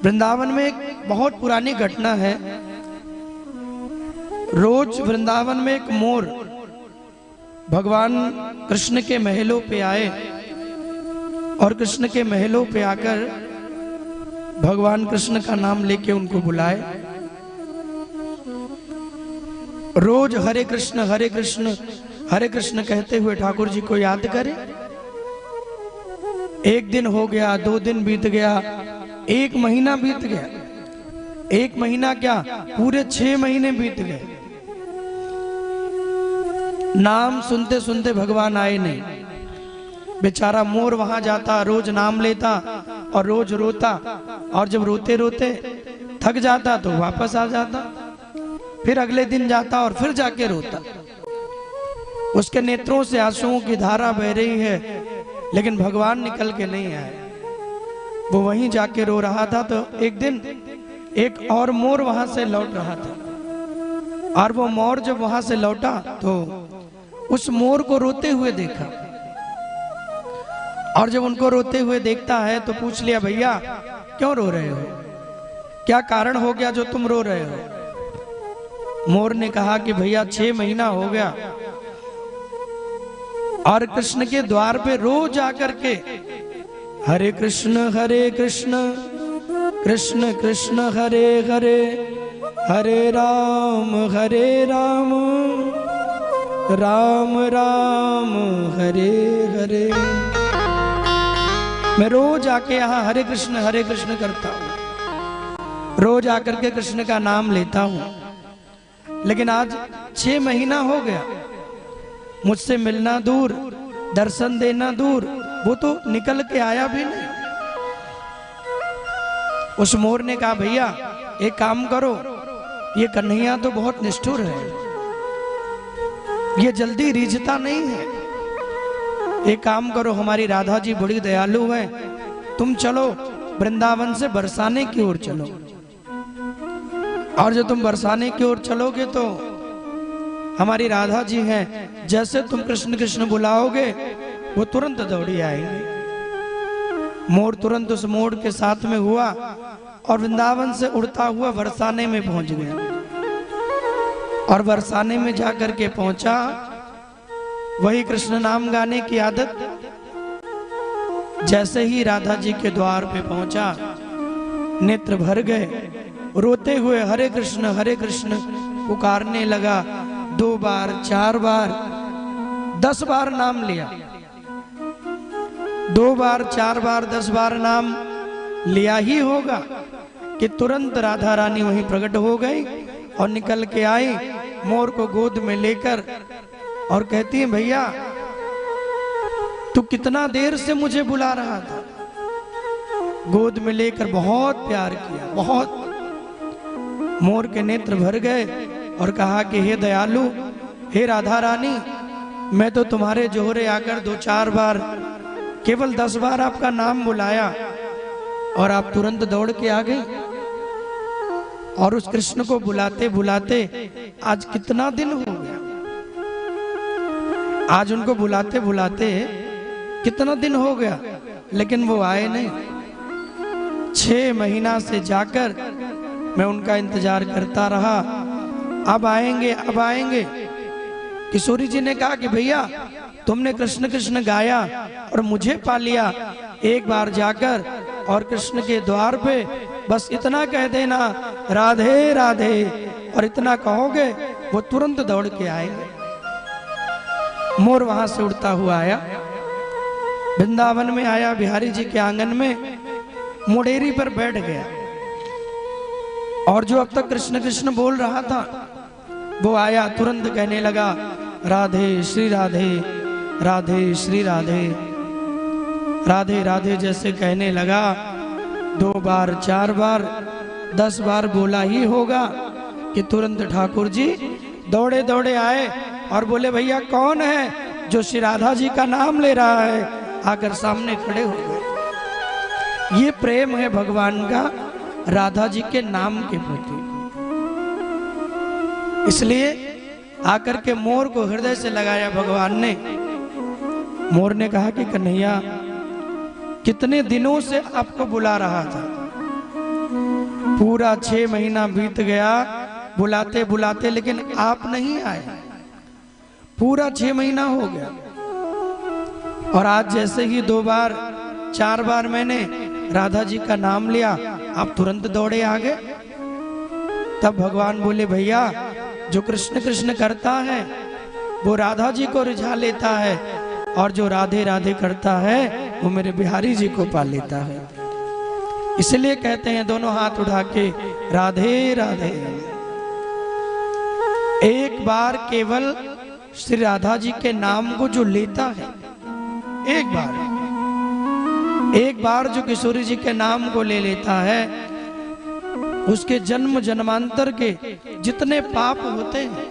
वृंदावन में एक बहुत पुरानी घटना है। रोज वृंदावन में एक मोर भगवान कृष्ण के महलों पे आए और कृष्ण के महलों पे आकर भगवान कृष्ण का नाम लेके उनको बुलाए। रोज हरे कृष्ण हरे कृष्ण हरे कृष्ण कहते हुए ठाकुर जी को याद करें। एक दिन हो गया, 2 दिन बीत गया, 1 महीना बीत गया। 1 महीना क्या, पूरे 6 महीने बीत गए। नाम सुनते सुनते भगवान आए नहीं। बेचारा मोर वहां जाता, रोज नाम लेता और रोज रोता, और जब रोते रोते थक जाता तो वापस आ जाता, फिर अगले दिन जाता और फिर जाके रोता। उसके नेत्रों से आंसुओं की धारा बह रही है, लेकिन भगवान निकल के नहीं आए। वो वहीं जाके रो रहा था। तो एक दिन एक और मोर वहां से लौट रहा था, और वो मोर जब वहां से लौटा तो उस मोर को रोते हुए देखा। और जब उनको रोते हुए देखता है तो पूछ लिया, भैया क्यों रो रहे हो, क्या कारण हो गया जो तुम रो रहे हो? मोर ने कहा कि भैया 6 महीना हो गया और कृष्ण के द्वार पे रोज आकर के हरे कृष्ण कृष्ण कृष्ण हरे हरे, हरे राम राम राम हरे हरे। मैं रोज आके यहाँ हरे कृष्ण करता हूँ, रोज आकर के कृष्ण का नाम लेता हूँ, लेकिन आज 6 महीना हो गया। मुझसे मिलना दूर, दर्शन देना दूर, वो तो निकल के आया भी नहीं। उस मोर ने कहा, भैया एक काम करो, ये कन्हैया तो बहुत निष्ठुर है, ये जल्दी रिझता नहीं है। एक काम करो, हमारी राधा जी बड़ी दयालु है, तुम चलो वृंदावन से बरसाने की ओर चलो, और जो तुम बरसाने की ओर चलोगे तो हमारी राधा जी हैं, जैसे तुम कृष्ण कृष्ण बुलाओगे वो तुरंत दौड़ी आएंगे। मोर तुरंत उस मोर के साथ में हुआ और वृंदावन से उड़ता हुआ बरसाने में पहुंच गया। और बरसाने में जाकर के पहुंचा, वही कृष्ण नाम गाने की आदत। जैसे ही राधा जी के द्वार पे पहुंचा, नेत्र भर गए, रोते हुए हरे कृष्ण पुकारने लगा। 2 बार 4 बार 10 बार नाम लिया। 2 बार 4 बार 10 बार नाम लिया ही होगा कि तुरंत राधा रानी वहीं प्रकट हो गई और निकल के आई, मोर को गोद में लेकर, और कहती है, भैया तू कितना देर से मुझे बुला रहा था। गोद में लेकर बहुत प्यार किया, बहुत। मोर के नेत्र भर गए और कहा कि हे दयालु, हे राधा रानी, मैं तो तुम्हारे जोहरे आकर 2-4 बार, केवल 10 बार आपका नाम बुलाया और आप तुरंत दौड़ के आ गई। और उस कृष्ण को बुलाते बुलाते आज कितना दिन हो गया, आज उनको बुलाते बुलाते कितना दिन हो गया, लेकिन वो आए नहीं। 6 महीना से जाकर मैं उनका इंतजार करता रहा, अब आएंगे अब आएंगे। किशोरी जी ने कहा कि भैया तुमने कृष्ण कृष्ण गाया और मुझे पा लिया, एक बार जाकर और कृष्ण के द्वार पे बस इतना कह देना, राधे राधे, और इतना कहोगे वो तुरंत दौड़ के आएंगे। मोर वहां से उड़ता हुआ आया, वृंदावन में आया, बिहारी जी के आंगन में मुडेरी पर बैठ गया। और जो अब तक कृष्ण कृष्ण बोल रहा था वो आया, तुरंत कहने लगा, राधे श्री राधे, राधे श्री राधे, राधे राधे जैसे कहने लगा। 2 बार 4 बार 10 बार बोला ही होगा कि तुरंत ठाकुर जी दौड़े दौड़े आए और बोले, भैया कौन है जो श्री राधा जी का नाम ले रहा है? आकर सामने खड़े हो गए। ये प्रेम है भगवान का राधा जी के नाम के प्रति। इसलिए आकर के मोर को हृदय से लगाया भगवान ने। मोर ने कहा कि कन्हैया कितने दिनों से आपको बुला रहा था, पूरा 6 महीना बीत गया बुलाते बुलाते, लेकिन आप नहीं आए। पूरा 6 महीना हो गया और आज जैसे ही 2 बार 4 बार मैंने राधा जी का नाम लिया, आप तुरंत दौड़े आ गए। तब भगवान बोले, भैया जो कृष्ण कृष्ण करता है वो राधा जी को रिझा लेता है, और जो राधे राधे करता है वो मेरे बिहारी जी को पा लेता है। इसलिए कहते हैं दोनों हाथ उठा के राधे राधे। एक बार केवल श्री राधा जी के नाम को जो लेता है, एक बार जो किशोरी जी के नाम को ले लेता है, उसके जन्म जन्मांतर के जितने पाप होते हैं